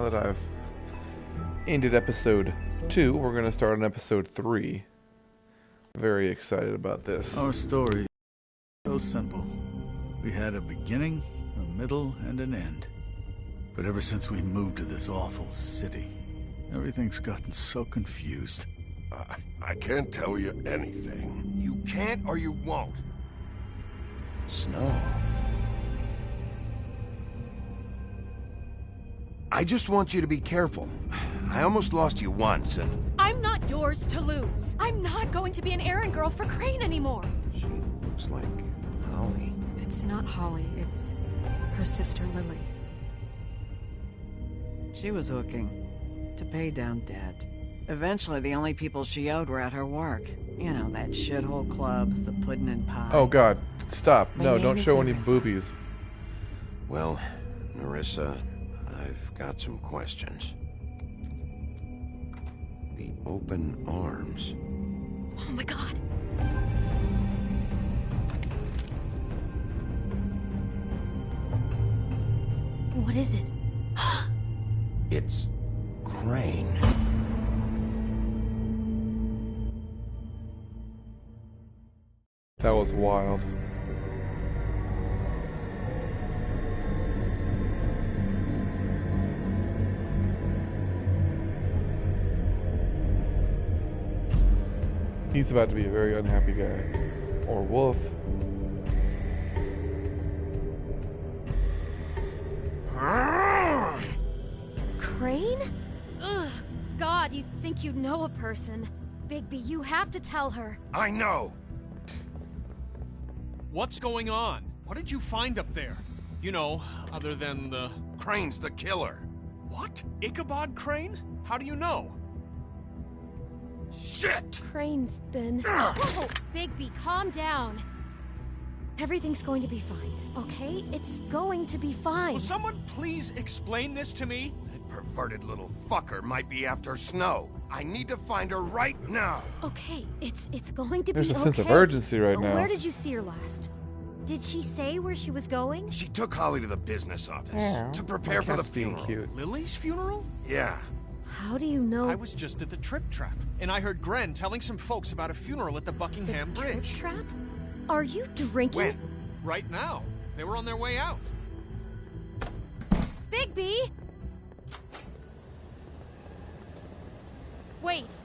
that I've ended episode 2, we're going to start on episode 3. Very excited about this. Our story is so simple. We had a beginning, a middle, and an end. But ever since we moved to this awful city, everything's gotten so confused. I can't tell you anything. You can't or you won't. Snow. I just want you to be careful. I almost lost you once, and... I'm not yours to lose. I'm not going to be an errand girl for Crane anymore. She looks like Holly. It's not Holly, it's her sister Lily. She was hooking to pay down debt. Eventually, the only people she owed were at her work. You know, that shithole club, the Puddin' and Pie. Oh god, stop. My No, name don't is show any Marissa. boobies. Well, Marissa, I've got some questions. The open arms. Oh my god. What is it? It's Crane. That was wild. He's about to be a very unhappy guy. Or wolf. Crane? Ugh. God, you think you know a person. Bigby, you have to tell her. I know! What's going on? What did you find up there? You know, other than the... Crane's the killer. What? Ichabod Crane? How do you know? Shit! Crane's been... Whoa! Bigby, calm down. Everything's going to be fine, okay? It's going to be fine. Will someone please explain this to me? That perverted little fucker might be after Snow. I need to find her right now. Okay, it's going to There's be a okay. sense of urgency right now. Where did you see her last? Did she say where she was going? She took Holly to the business office Yeah. to prepare My for the cat's being funeral. cute. Lily's funeral? Yeah. How do you know? I was just at the Trip Trap, and I heard Gren telling some folks about a funeral at the Buckingham the Bridge. Trip trap? Are you drinking? When? Right now. They were on their way out. Bigby! Wait.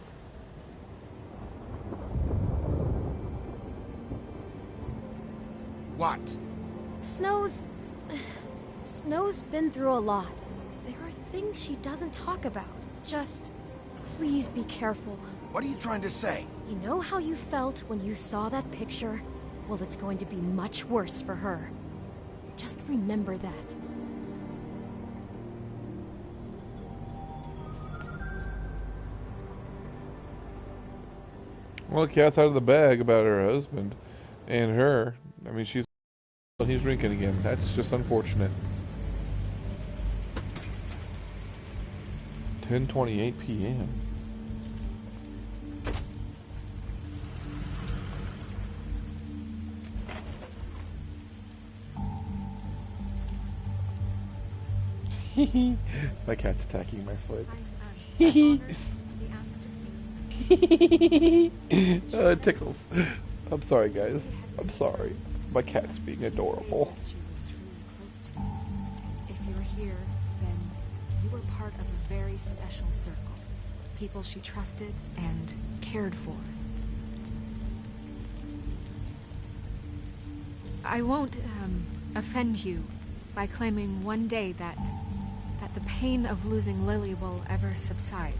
What? Snow's been through a lot. There are things she doesn't talk about. Just, please be careful. What are you trying to say? You know how you felt when you saw that picture? Well, it's going to be much worse for her. Just remember that. Well, the cat's out of the bag about her husband and her. I mean, he's drinking again. That's just unfortunate. 10:28 p.m. My cat's attacking my foot. Oh, it tickles. I'm sorry, guys. I'm sorry. My cat's being adorable. She was truly close to you. If you're here, then you were part of a very special circle. People she trusted and cared for. I won't offend you by claiming one day that the pain of losing Lily will ever subside.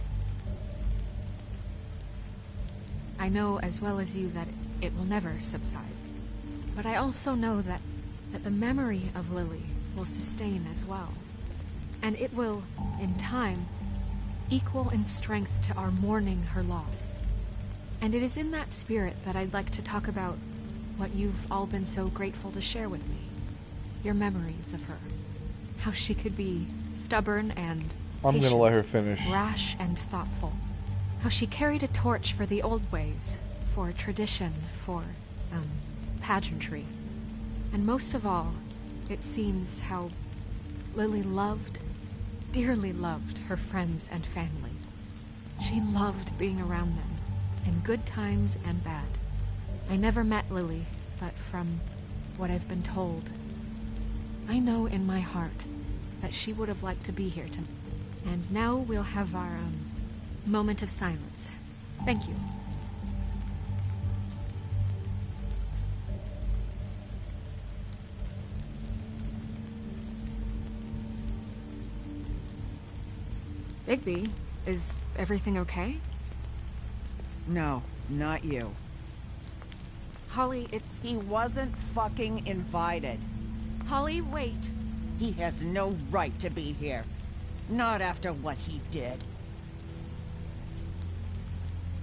I know as well as you that it will never subside. But I also know that the memory of Lily will sustain as well. And it will, in time, equal in strength to our mourning her loss. And it is in that spirit that I'd like to talk about what you've all been so grateful to share with me. Your memories of her. How she could be stubborn and I'm patient, gonna let her finish. rash and thoughtful. How she carried a torch for the old ways, for tradition, for, pageantry. And most of all, it seems how Lily loved dearly loved her friends and family. She loved being around them, in good times and bad. I never met Lily, but from what I've been told, I know in my heart that she would have liked to be here tonight. And now we'll have our, moment of silence. Thank you. Bigby, is everything okay? No, not you. Holly, it's... He wasn't fucking invited. Holly, wait. He has no right to be here. Not after what he did.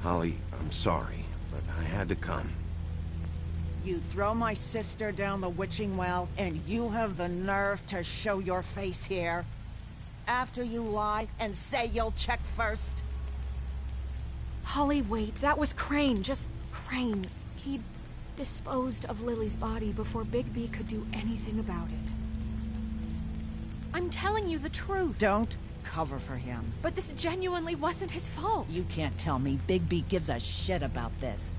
Holly, I'm sorry, but I had to come. You throw my sister down the witching well, and you have the nerve to show your face here? After you lie and say you'll check first? Holly, wait. That was Crane. Just Crane. He disposed of Lily's body before Bigby could do anything about it. I'm telling you the truth. Don't cover for him. But this genuinely wasn't his fault. You can't tell me Bigby gives a shit about this.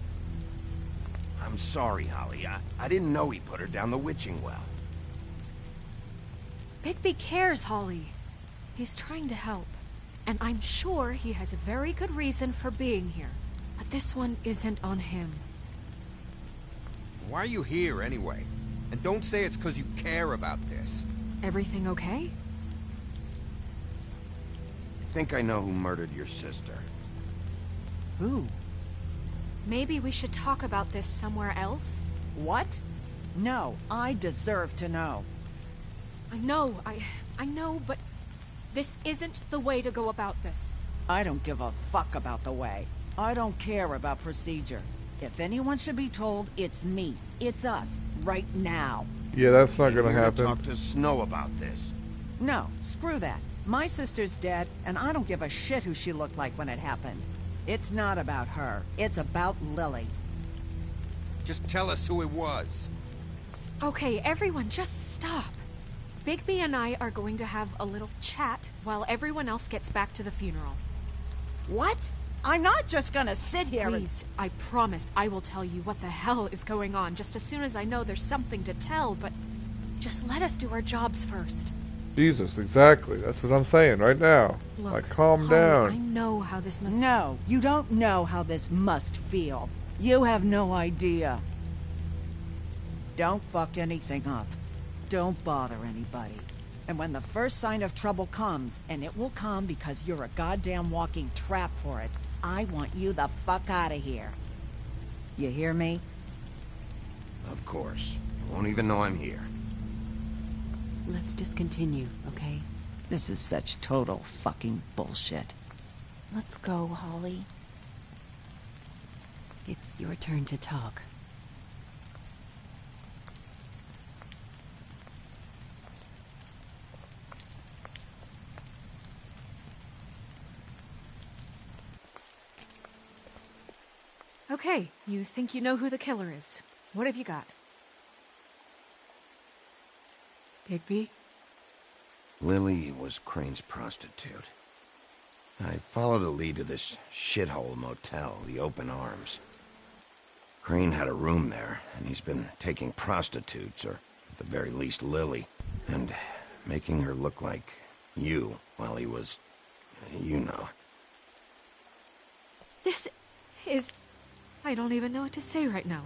I'm sorry, Holly. I didn't know he put her down the witching well. Bigby cares, Holly. He's trying to help. And I'm sure he has a very good reason for being here. But this one isn't on him. Why are you here, anyway? And don't say it's because you care about this. Everything okay? I think I know who murdered your sister. Who? Maybe we should talk about this somewhere else? What? No, I deserve to know. I know, but this isn't the way to go about this. I don't give a fuck about the way. I don't care about procedure. If anyone should be told, it's me. It's us. Right now. Yeah, that's not gonna You're here to happen. talk to Snow about this. No, screw that. My sister's dead, and I don't give a shit who she looked like when it happened. It's not about her. It's about Lily. Just tell us who it was. Okay, everyone, just stop. Bigby and I are going to have a little chat while everyone else gets back to the funeral. What? I'm not just gonna sit here Please, I promise I will tell you what the hell is going on just as soon as I know there's something to tell, but just let us do our jobs first. Jesus, exactly. That's what I'm saying right now. Look, Like, calm Holly, down. I know how this must... No, you don't know how this must feel. You have no idea. Don't fuck anything up. Don't bother anybody. And when the first sign of trouble comes, and it will come because you're a goddamn walking trap for it, I want you the fuck out of here. You hear me? Of course. You won't even know I'm here. Let's just continue, okay? This is such total fucking bullshit. Let's go, Holly. It's your turn to talk. Okay, you think you know who the killer is. What have you got? Bigby? Lily was Crane's prostitute. I followed a lead to this shithole motel, the Open Arms. Crane had a room there, and he's been taking prostitutes, or at the very least Lily, and making her look like you while he was, you know. This is... I don't even know what to say right now.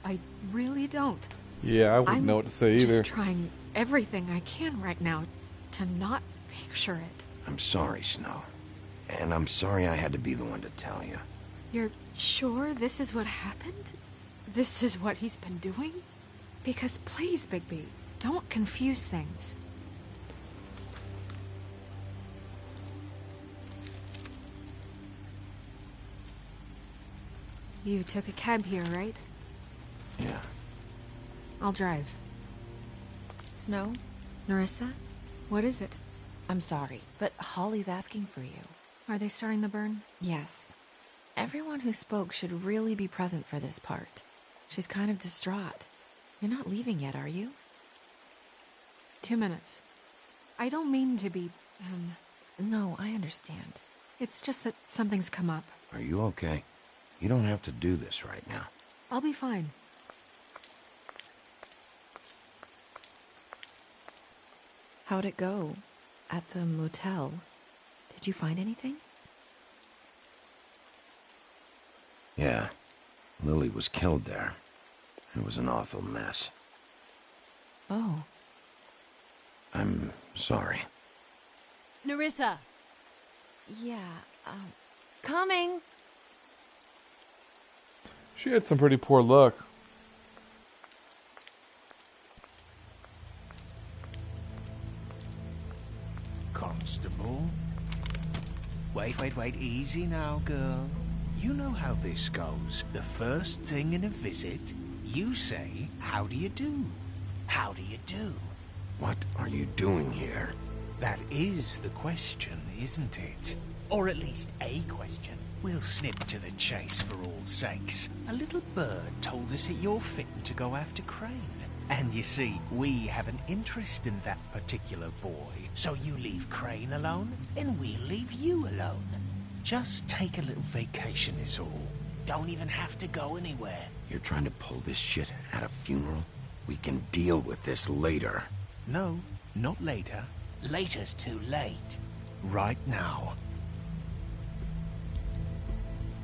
I really don't. Yeah, I wouldn't I'm know what to say either. just trying everything I can right now to not picture it. I'm sorry, Snow. And I'm sorry I had to be the one to tell you. You're sure this is what happened? This is what he's been doing? Because please, Bigby, don't confuse things. You took a cab here, right? Yeah. I'll drive. Snow, Nerissa? What is it? I'm sorry, but Holly's asking for you. Are they starting the burn? Yes. Everyone who spoke should really be present for this part. She's kind of distraught. You're not leaving yet, are you? 2 minutes. I don't mean to be, understand. It's just that something's come up. Are you okay? You don't have to do this right now. I'll be fine. How'd it go? At the motel? Did you find anything? Yeah. Lily was killed there. It was an awful mess. Oh. I'm sorry. Nerissa! Yeah, coming! She had some pretty poor luck. Constable? Wait, easy now, girl. You know how this goes. The first thing in a visit, you say, how do you do? How do you do? What are you doing here? That is the question, isn't it? Or at least a question. We'll snip to the chase for all sakes. A little bird told us that you're fitting to go after Crane. And you see, we have an interest in that particular boy. So you leave Crane alone, and we'll leave you alone. Just take a little vacation is all. Don't even have to go anywhere. You're trying to pull this shit at a funeral? We can deal with this later. No, not later. Later's too late. Right now.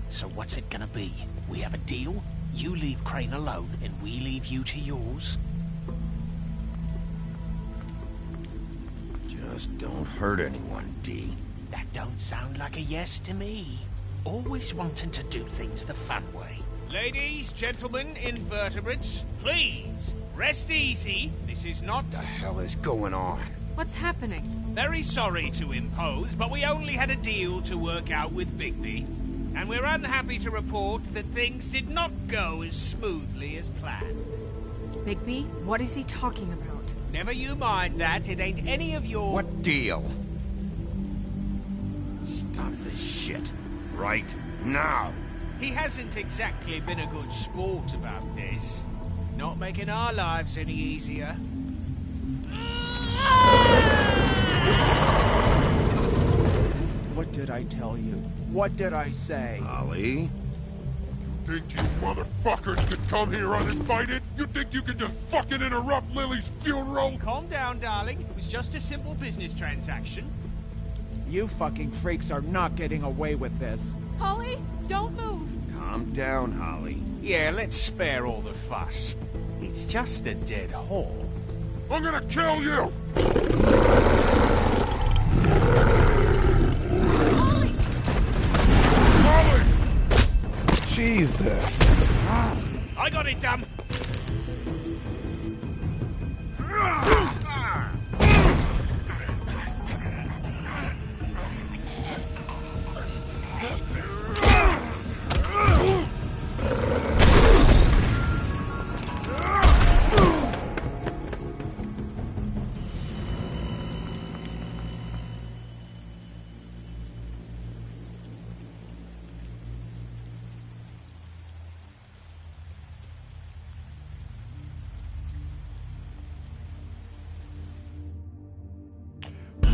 So what's it gonna be? We have a deal? You leave Crane alone, and we leave you to yours? Just don't hurt anyone, D. That don't sound like a yes to me. Always wanting to do things the fun way. Ladies, gentlemen, invertebrates, please, rest easy. This is not... What the hell is going on? What's happening? Very sorry to impose, but we only had a deal to work out with Bigby. And we're unhappy to report that things did not go as smoothly as planned. Bigby, what is he talking about? Never you mind that, it ain't any of your... What deal? Stop this shit. Right now. He hasn't exactly been a good sport about this. Not making our lives any easier. What did I tell you? What did I say? Ollie? Think you motherfuckers could come here uninvited? You think you can just fucking interrupt Lily's funeral? Calm down, darling. It was just a simple business transaction. You fucking freaks are not getting away with this. Holly, don't move! Calm down, Holly. Yeah, let's spare all the fuss. It's just a dead hole. I'm gonna kill you! Holly! Jesus. I got it, damn!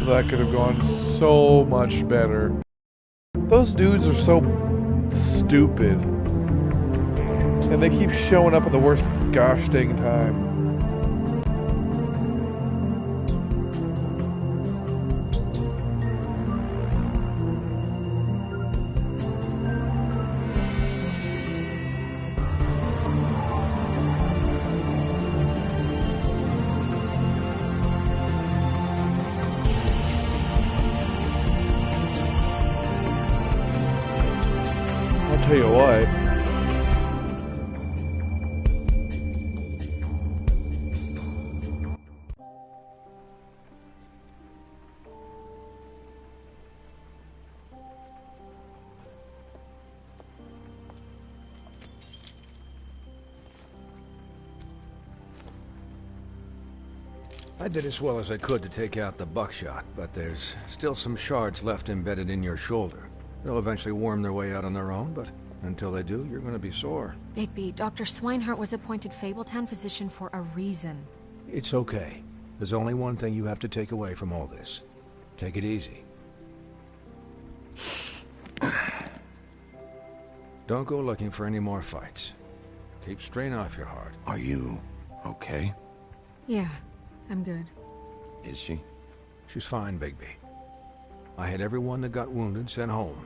That could have gone so much better. Those dudes are so stupid. And they keep showing up at the worst gosh dang time. I'll tell you what. I did as well as I could to take out the buckshot, but there's still some shards left embedded in your shoulder. They'll eventually worm their way out on their own, but until they do, you're gonna be sore. Bigby, Dr. Swinehart was appointed Fabletown physician for a reason. It's okay. There's only one thing you have to take away from all this. Take it easy. Don't go looking for any more fights. Keep strain off your heart. Are you okay? Yeah, I'm good. Is she? She's fine, Bigby. I had everyone that got wounded sent home.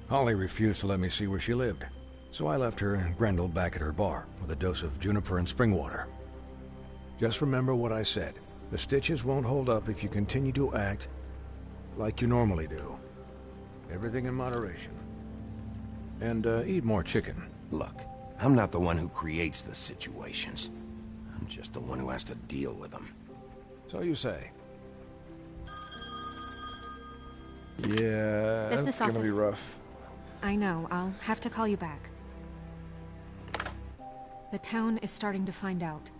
Holly refused to let me see where she lived, so I left her and Grendel back at her bar with a dose of juniper and spring water. Just remember what I said. The stitches won't hold up if you continue to act like you normally do. Everything in moderation. And eat more chicken. Look, I'm not the one who creates the situations. I'm just the one who has to deal with them. So you say. Yeah, Business that's gonna be office. rough. I know, I'll have to call you back. The town is starting to find out.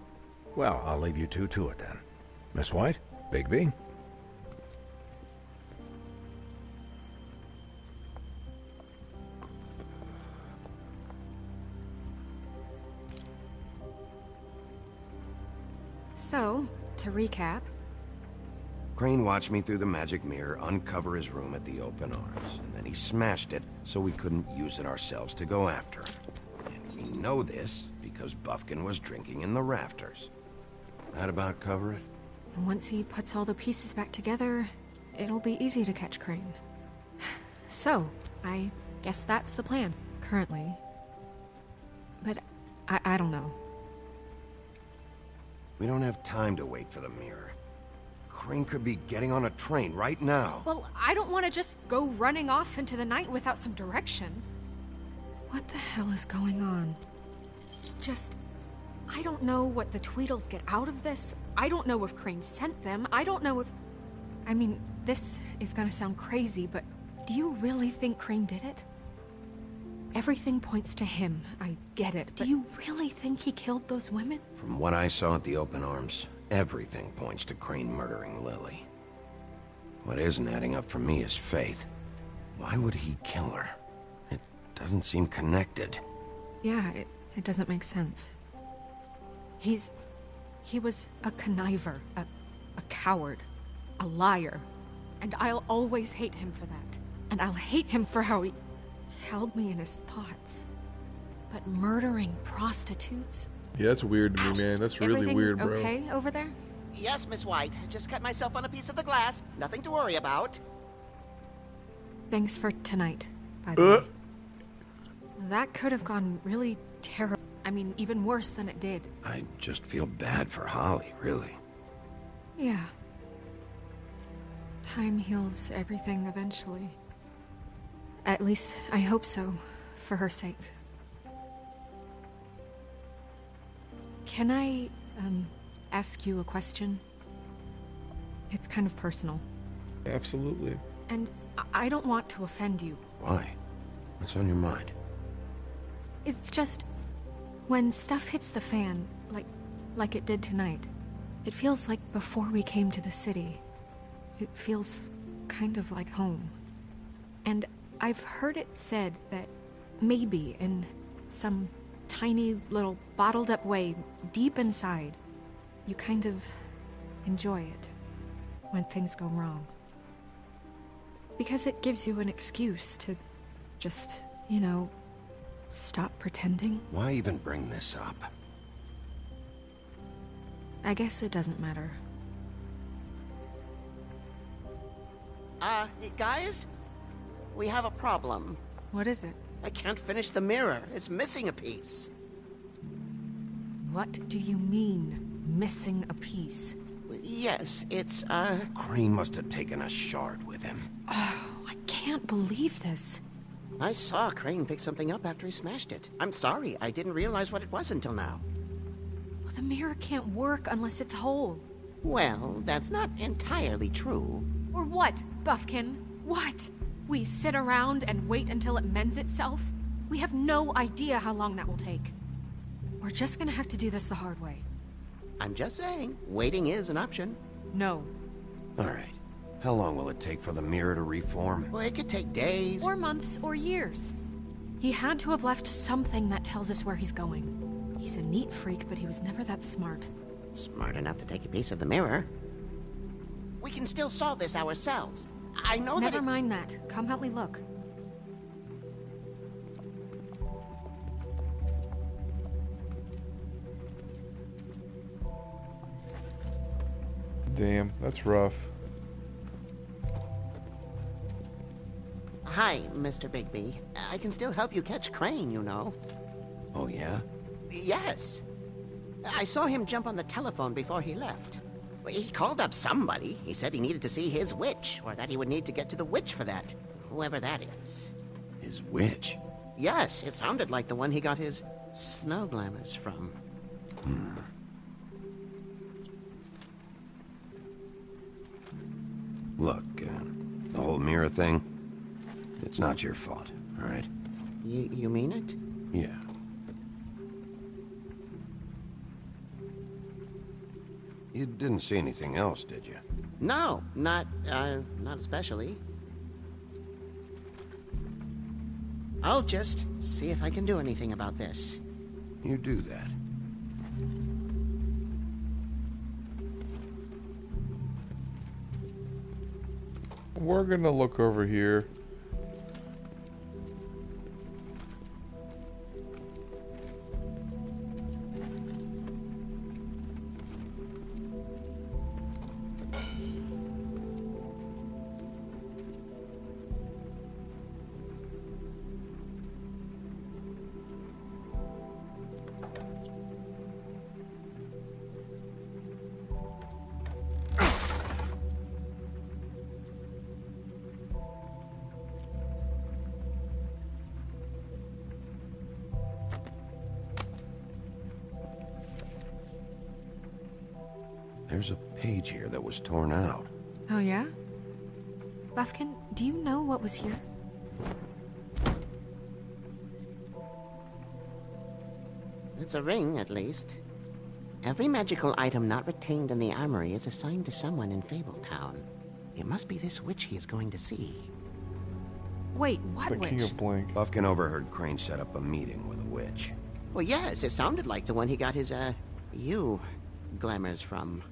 Well, I'll leave you two to it then. Miss White, Bigby. So, to recap, Crane watched me through the magic mirror uncover his room at the open arms, and then he smashed it so we couldn't use it ourselves to go after him. And we know this because Buffkin was drinking in the rafters. That about cover it? once he puts all the pieces back together, it'll be easy to catch Crane. So, I guess that's the plan, currently. But I don't know. We don't have time to wait for the mirror. Crane could be getting on a train right now. Well, I don't want to just go running off into the night without some direction. What the hell is going on? I don't know what the Tweedles get out of this. I don't know if Crane sent them. I don't know if... I mean, this is gonna sound crazy, but do you really think Crane did it? Everything points to him. I get it. Do you really think he killed those women? From what I saw at the open arms, everything points to Crane murdering Lily. What isn't adding up for me is Faith. Why would he kill her? It doesn't seem connected. Yeah, it doesn't make sense. He was a conniver, a coward, a liar. And I'll always hate him for that. And I'll hate him for how he held me in his thoughts. But murdering prostitutes? Yeah, that's weird to me, man. That's really Everything weird, bro. okay over there? Yes, Miss White. Just cut myself on a piece of the glass. Nothing to worry about. Thanks for tonight, by the way. That could have gone really terrible. I mean, even worse than it did. I just feel bad for Holly, really. Yeah. Time heals everything eventually. At least, I hope so, for her sake. Can I, ask you a question? It's kind of personal. Absolutely. And I don't want to offend you. Why? What's on your mind? It's just... when stuff hits the fan, like it did tonight, it feels like before we came to the city. It feels kind of like home. And I've heard it said that maybe in some tiny little bottled up way deep inside, you kind of enjoy it when things go wrong. Because it gives you an excuse to just, you know, stop pretending. Why even bring this up? I guess it doesn't matter. Guys? We have a problem. What is it? I can't finish the mirror. It's missing a piece. What do you mean, missing a piece? Yes, it's, Crane must have taken a shard with him. Oh, I can't believe this. I saw Crane pick something up after he smashed it. I'm sorry, I didn't realize what it was until now. Well, the mirror can't work unless it's whole. Well, that's not entirely true. Or what, Buffkin? What? We sit around and wait until it mends itself? We have no idea how long that will take. We're just gonna have to do this the hard way. I'm just saying, waiting is an option. No. All right. How long will it take for the mirror to reform? Well, it could take days. Or months, or years. He had to have left something that tells us where he's going. He's a neat freak, but he was never that smart. Smart enough to take a piece of the mirror. We can still solve this ourselves. I know Never mind that. Come help me look. Damn, that's rough. Hi, Mr. Bigby. I can still help you catch Crane, you know. Oh, yeah? Yes. I saw him jump on the telephone before he left. He called up somebody. He said he needed to see his witch, or that he would need to get to the witch for that. Whoever that is. His witch? Yes, it sounded like the one he got his snow glamours from. Look, the whole mirror thing, it's not your fault, all right? You mean it? Yeah. You didn't see anything else, did you? No, not especially. I'll just see if I can do anything about this. You do that. We're gonna look over here. There's a page here that was torn out. Oh, yeah? Buffkin, do you know what was here? It's a ring, at least. Every magical item not retained in the armory is assigned to someone in Fabletown. It must be this witch he is going to see. Wait, what The King witch? of Blank. Buffkin overheard Crane set up a meeting with a witch. Well, yes, it sounded like the one he got his, glamours from.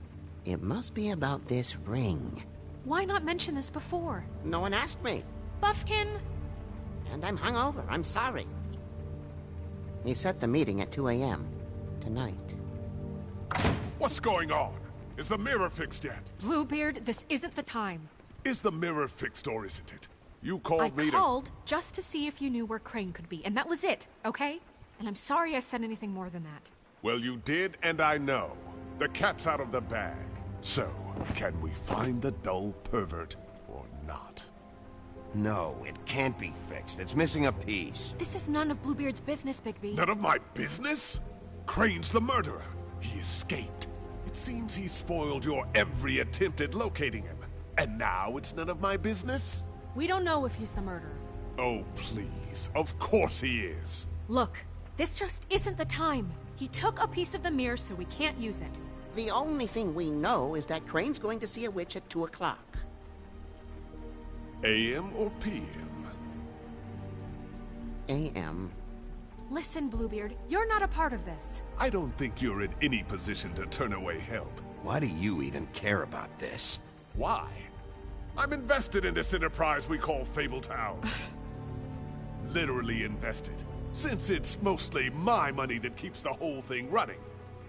It must be about this ring. Why not mention this before? No one asked me. Buffkin! And I'm hungover. I'm sorry. He set the meeting at 2 a.m. tonight. What's going on? Is the mirror fixed yet? Bluebeard, this isn't the time. Is the mirror fixed or isn't it? You called me I to... called just to see if you knew where Crane could be, and that was it, okay? And I'm sorry I said anything more than that. Well, you did, and I know. The cat's out of the bag. So, can we find the dull pervert or not? No, it can't be fixed. It's missing a piece. This is none of Bluebeard's business, Bigby. None of my business? Crane's the murderer. He escaped. It seems he spoiled your every attempt at locating him. And now it's none of my business? We don't know if he's the murderer. Oh, please. Of course he is. Look, this just isn't the time. He took a piece of the mirror, so we can't use it. The only thing we know is that Crane's going to see a witch at 2 o'clock. AM or PM? AM. Listen, Bluebeard, you're not a part of this. I don't think you're in any position to turn away help. Why do you even care about this? Why? I'm invested in this enterprise we call Fabletown. Literally invested, since it's mostly my money that keeps the whole thing running.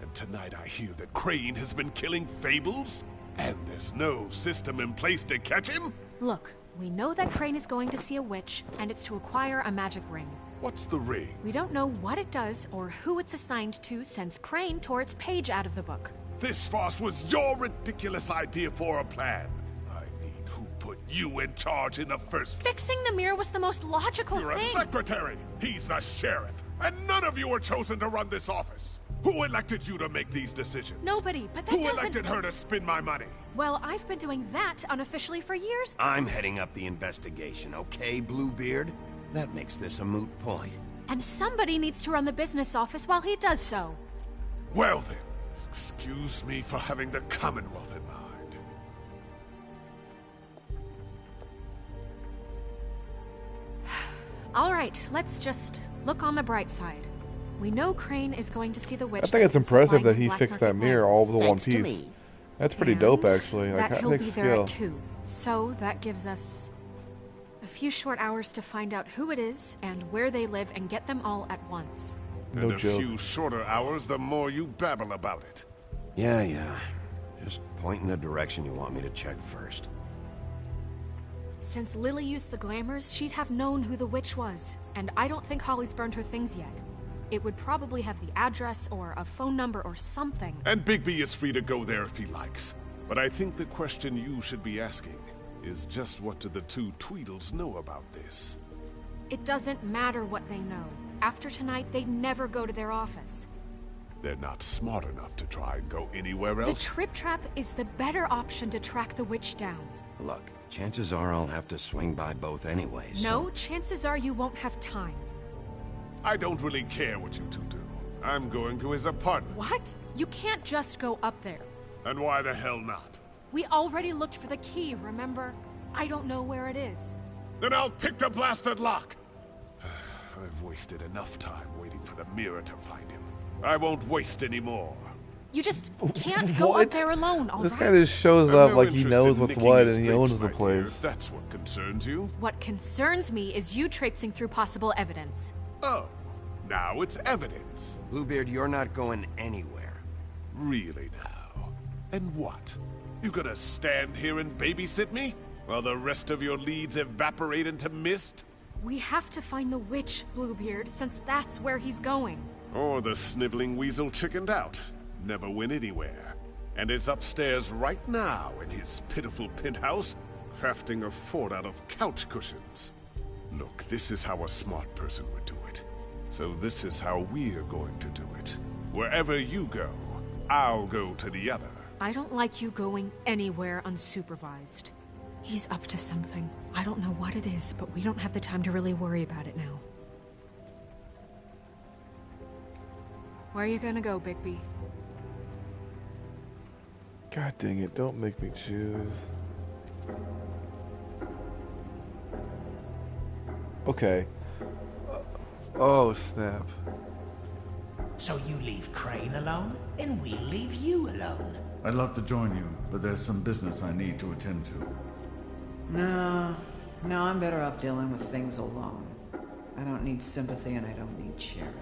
And tonight I hear that Crane has been killing Fables? And there's no system in place to catch him? Look, we know that Crane is going to see a witch, and it's to acquire a magic ring. What's the ring? We don't know what it does or who it's assigned to since Crane tore its page out of the book. This farce was your ridiculous idea for a plan. I mean, who put you in charge in the first place? Fixing the mirror was the most logical You're thing. a secretary. He's the sheriff. And none of you were chosen to run this office. Who elected you to make these decisions? Nobody, but that Who doesn't... elected her to spend my money? Well, I've been doing that unofficially for years. I'm heading up the investigation, okay, Bluebeard? That makes this a moot point. And somebody needs to run the business office while he does so. Well then, excuse me for having the Commonwealth in mind. All right, let's just look on the bright side. We know Crane is going to see the witch. I think it's impressive that he fixed that mirror all with one Thanks to piece. me. That's pretty dope, actually. Like, That he'll takes be there skill. at 2. So that gives us a few short hours to find out who it is and where they live and get them all at once. No and a joke. few shorter hours, the more you babble about it. Yeah. Just Point in the direction you want me to check first. Since Lily used the glamours, she'd have known who the witch was. And I don't think Holly's burned her things yet. It would probably have the address or a phone number or something. And Bigby is free to go there if he likes. But I think the question you should be asking is just what do the two Tweedles know about this? It doesn't matter what they know. After tonight, they'd never go to their office. They're not smart enough to try and go anywhere else. The Trip Trap is the better option to track the witch down. Look, chances are I'll have to swing by both anyways. No, chances are you won't have time. I don't really care what you two do. I'm going to his apartment. What? You can't just go up there. And why the hell not? We already looked for the key, remember? I don't know where it is. Then I'll pick the blasted lock! I've wasted enough time waiting for the mirror to find him. I won't waste any more. You just can't go up there alone, all right? This guy just shows I'm up no like he interest knows in what's nicking what his and he drinks, owns the my dear, place. if that's what concerns you. What concerns me is you traipsing through possible evidence. Oh, now it's evidence. Bluebeard, you're not going anywhere. Really now? And what? You gonna stand here and babysit me? While the rest of your leads evaporate into mist? We have to find the witch, Bluebeard, since that's where he's going. Or the sniveling weasel chickened out. Never went anywhere. And is upstairs right now in his pitiful penthouse, crafting a fort out of couch cushions. Look, this is how a smart person would do it. So this is how we're going to do it. Wherever you go, I'll go to the other. I don't like you going anywhere unsupervised. He's up to something. I don't know what it is, but we don't have the time to really worry about it now. Where are you gonna go, Bigby? God dang it, don't make me choose. Okay. Oh, snap. So you leave Crane alone, and we'll leave you alone. I'd love to join you, but there's some business I need to attend to. No, I'm better off dealing with things alone. I don't need sympathy and I don't need charity.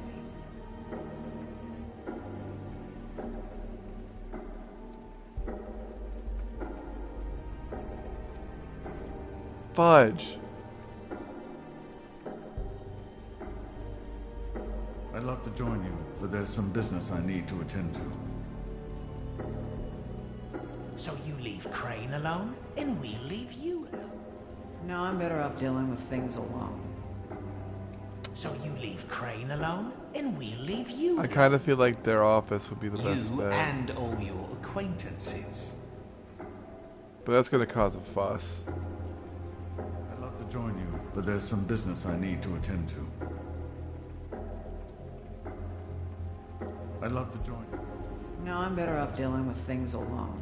Fudge. I'd love to join you, but there's some business I need to attend to. So you leave Crane alone, and we'll leave you alone. No, I'm better off dealing with things alone. So you leave Crane alone, and we'll leave you alone. I kind of feel like their office would be the best You bet. and all your acquaintances. But that's gonna cause a fuss. I'd love to join you, but there's some business I need to attend to. I'd love to join you. No, I'm better off dealing with things alone.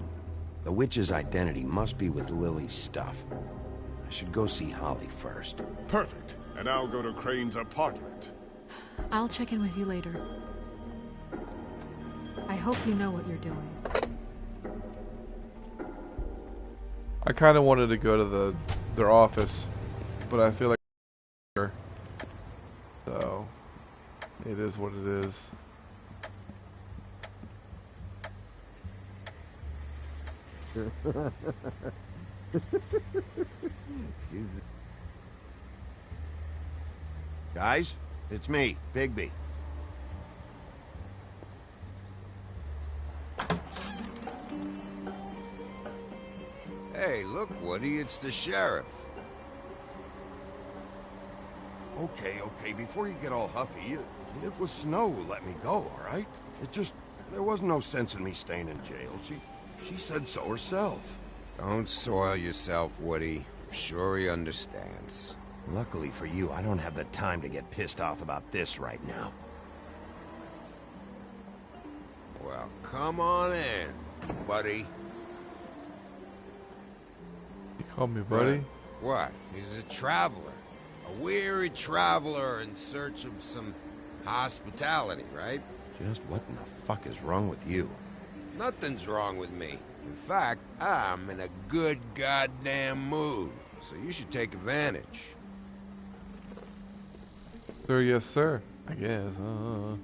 The witch's identity must be with Lily's stuff. I should go see Holly first. Perfect. And I'll go to Crane's apartment. I'll check in with you later. I hope you know what you're doing. I kind of wanted to go to their office, but I feel like so it is what it is. Guys, it's me, Bigby. Hey, look, Woody, it's the sheriff. Okay, before you get all huffy, it was Snow who let me go, all right? It just, there was no sense in me staying in jail. She said so herself. Don't soil yourself, Woody. I'm sure he understands. Luckily for you, I don't have the time to get pissed off about this right now. Well, come on in, buddy. You call me buddy? What? He's a traveler. A weary traveler in search of some hospitality, right? Just what in the fuck is wrong with you? Nothing's wrong with me. In fact, I'm in a good goddamn mood, so you should take advantage. Sir, yes, sir. I guess. A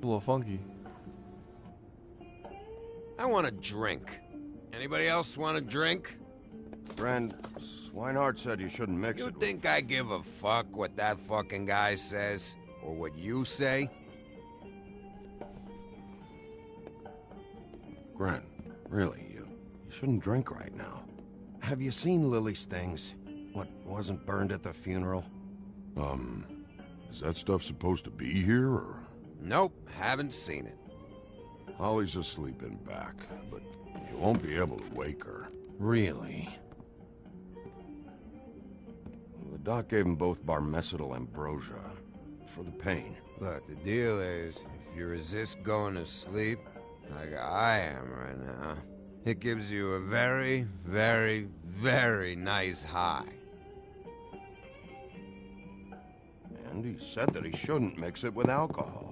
little funky. I want a drink. Anybody else want a drink? Friend, Swinehart said you shouldn't mix You it. think I give a fuck what that fucking guy says? Or what you say? Gren, really, you shouldn't drink right now. Have you seen Lily's things? What wasn't burned at the funeral? Is that stuff supposed to be here, or...? Nope, haven't seen it. Holly's asleep in back, but you won't be able to wake her. Really? The doc gave them both Barmecidal ambrosia for the pain. Look, the deal is, if you resist going to sleep, like I am right now, it gives you a very, very, very nice high. And he said that he shouldn't mix it with alcohol.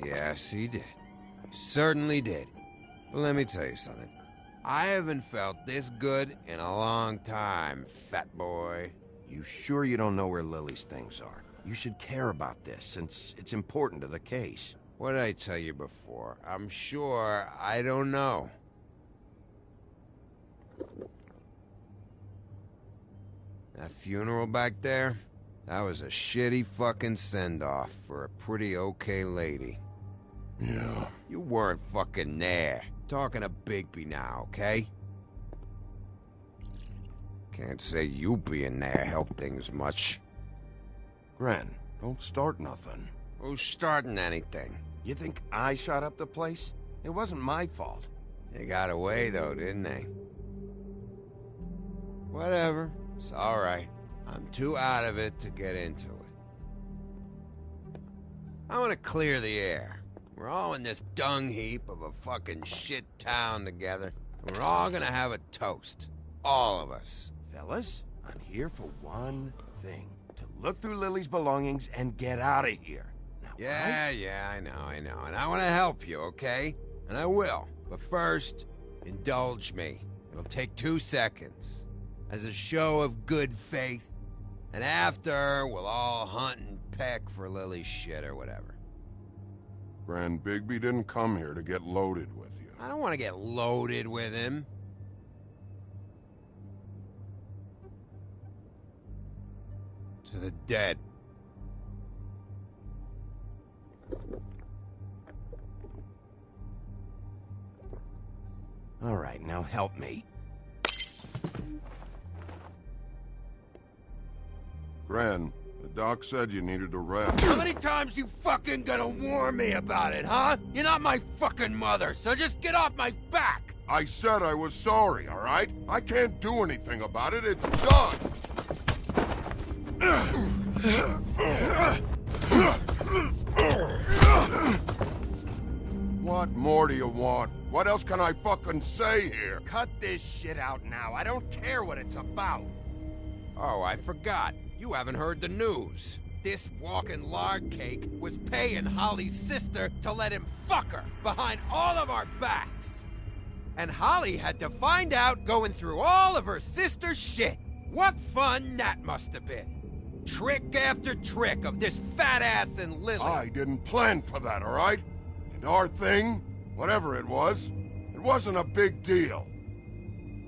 Yes, he did. He certainly did. But let me tell you something. I haven't felt this good in a long time, fat boy. You sure you don't know where Lily's things are? You should care about this, since it's important to the case. What did I tell you before? I'm sure I don't know. That funeral back there? That was a shitty fucking send-off for a pretty okay lady. Yeah. You weren't fucking there. Talking to Bigby now, okay? Can't say you being there helped things much. Gren, don't start nothing. Who's starting anything? You think I shot up the place? It wasn't my fault. They got away, though, didn't they? Whatever. It's alright. I'm too out of it to get into it. I want to clear the air. We're all in this dung heap of a fucking shit town together. And we're all gonna have a toast. All of us. Fellas, I'm here for one thing. To look through Lily's belongings and get out of here. Now, Yeah, I know. And I want to help you, okay? And I will. But first, indulge me. It'll take 2 seconds. As a show of good faith. And after, we'll all hunt and peck for Lily's shit or whatever. Grand Bigby didn't come here to get loaded with you. I don't want to get loaded with him. To the dead. All right, now help me. Gran, the doc said you needed a rest. How many times you fucking gonna warn me about it, huh? You're not my fucking mother, so just get off my back! I said I was sorry, all right? I can't do anything about it. It's done. What more do you want? What else can I fucking say here? Cut this shit out now. I don't care what it's about. Oh, I forgot. You haven't heard the news. This walking lard cake was paying Holly's sister to let him fuck her behind all of our backs. And Holly had to find out going through all of her sister's shit. What fun that must have been. Trick after trick of this fat ass and Lily. I didn't plan for that, all right? And our thing, whatever it wasn't a big deal.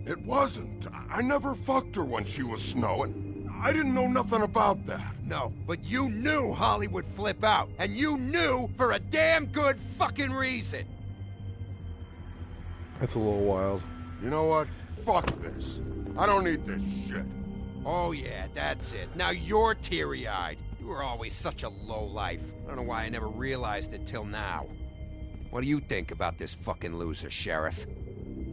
It wasn't. I never fucked her when she was snowing. I didn't know nothing about that. No, but you knew Holly would flip out. And you knew for a damn good fucking reason. That's a little wild. You know what? Fuck this. I don't need this shit. Oh yeah, that's it. Now you're teary-eyed. You were always such a lowlife. I don't know why I never realized it till now. What do you think about this fucking loser, Sheriff?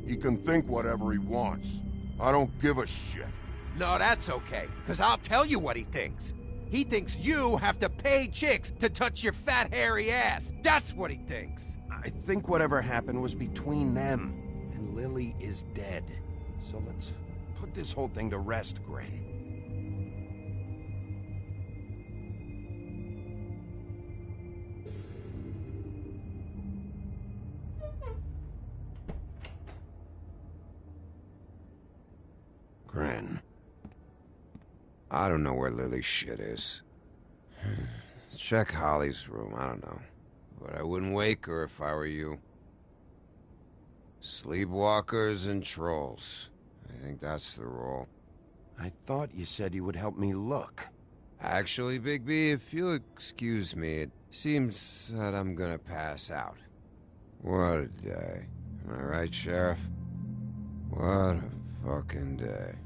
He can think whatever he wants. I don't give a shit. No, that's okay, because I'll tell you what he thinks. He thinks you have to pay chicks to touch your fat, hairy ass. That's what he thinks. I think whatever happened was between them. And Lily is dead. So let's put this whole thing to rest, Gren. Gren. I don't know where Lily's shit is. check Holly's room, I don't know. But I wouldn't wake her if I were you. Sleepwalkers and trolls. I think that's the rule. I thought you said you would help me look. Actually, Bigby, if you'll excuse me, it seems that I'm gonna pass out. What a day. Am I right, Sheriff? What a fucking day.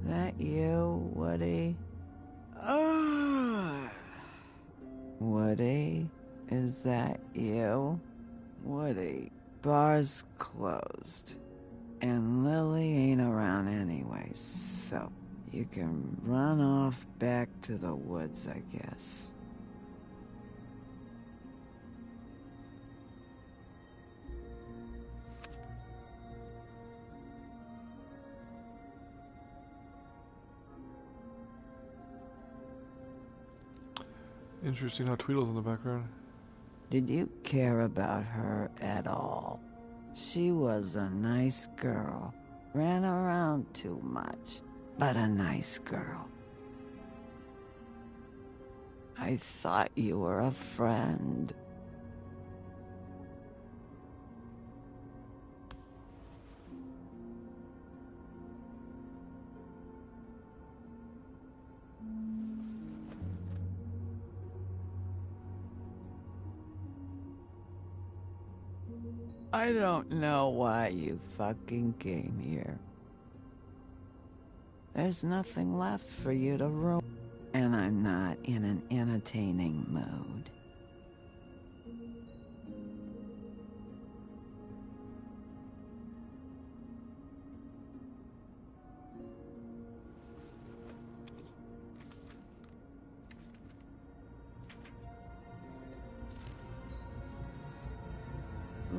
That you, Woody? Woody? Is that you? Woody, bar's closed. And Lily ain't around anyway, so you can run off back to the woods, I guess. Interesting how Tweedle's in the background. Did you care about her at all? She was a nice girl. Ran around too much, but a nice girl. I thought you were a friend. I don't know why you fucking came here. There's nothing left for you to ruin, and I'm not in an entertaining mood.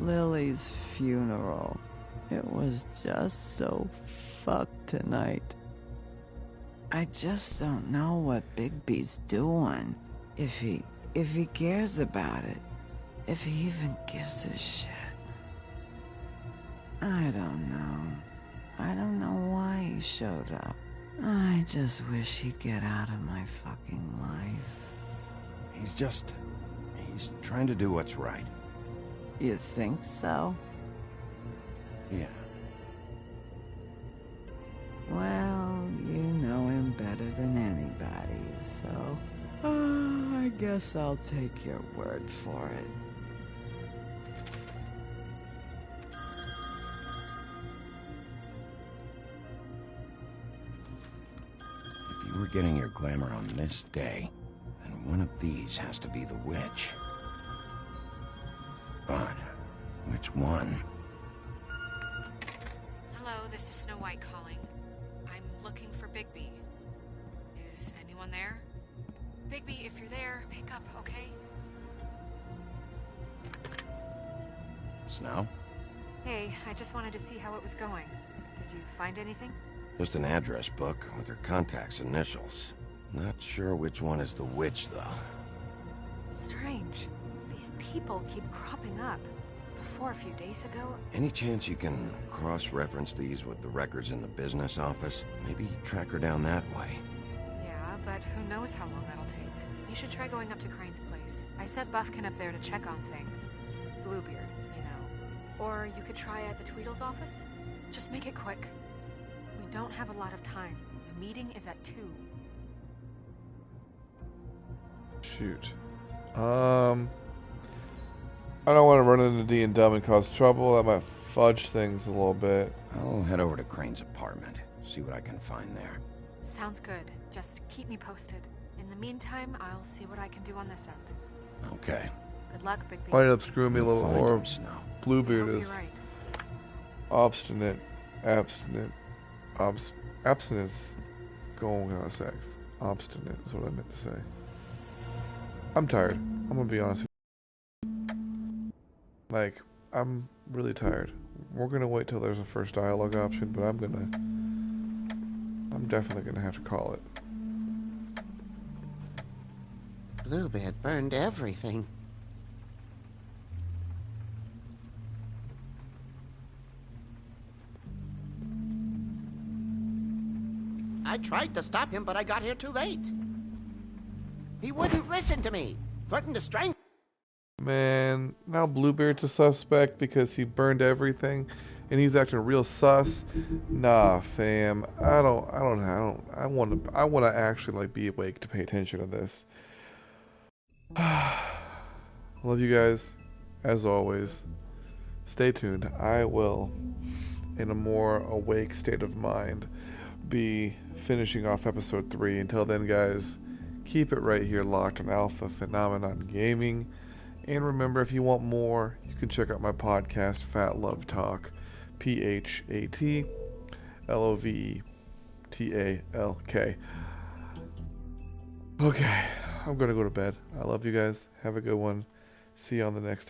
Lily's funeral. It was just so fucked tonight. I just don't know what Bigby's doing. If he cares about it. If he even gives a shit. I don't know. I don't know why he showed up. I just wish he'd get out of my fucking life. He's trying to do what's right. You think so? Yeah. Well, you know him better than anybody, so... I guess I'll take your word for it. If you were getting your glamour on this day, then one of these has to be the witch. But which one? Hello, this is Snow White calling. I'm looking for Bigby. Is anyone there? Bigby, if you're there, pick up, okay? Snow? Hey, I just wanted to see how it was going. Did you find anything? Just an address book with her contact's initials. Not sure which one is the witch, though. Strange. These people keep cropping up. before a few days ago. Any chance you can cross-reference these with the records in the business office? Maybe track her down that way. Yeah, but who knows how long that'll take. You should try going up to Crane's place. I sent Buffkin up there to check on things. Bluebeard, you know. Or you could try at the Tweedle's office. Just make it quick. We don't have a lot of time. The meeting is at 2. Shoot. I don't want to run into D and Dumb and cause trouble. That might fudge things a little bit. I'll head over to Crane's apartment, see what I can find there. Sounds good. Just keep me posted. In the meantime, I'll see what I can do on this end. Okay. Good luck, Bigby. Might end up screwing me a little more. Bluebeard is right. obstinate, abstinent, abstinence, going on sex. Obstinate is what I meant to say. I'm tired. I'm gonna be honest with you. Like, I'm really tired. We're gonna wait till there's a first dialogue option, but I'm definitely gonna have to call it. Bluebeard burned everything. I tried to stop him, but I got here too late. He wouldn't listen to me. Threatened to strangle. Man, now Bluebeard's a suspect because he burned everything, and he's acting real sus. Nah, fam. I want to actually like be awake to pay attention to this. Love you guys, as always. Stay tuned. I will, in a more awake state of mind, be finishing off episode 3. Until then, guys, keep it right here locked on Alpha Phenomenon Gaming. And remember, if you want more, you can check out my podcast, Fat Love Talk. PhatLoveTalk. Okay, I'm gonna go to bed. I love you guys. Have a good one. See you on the next episode.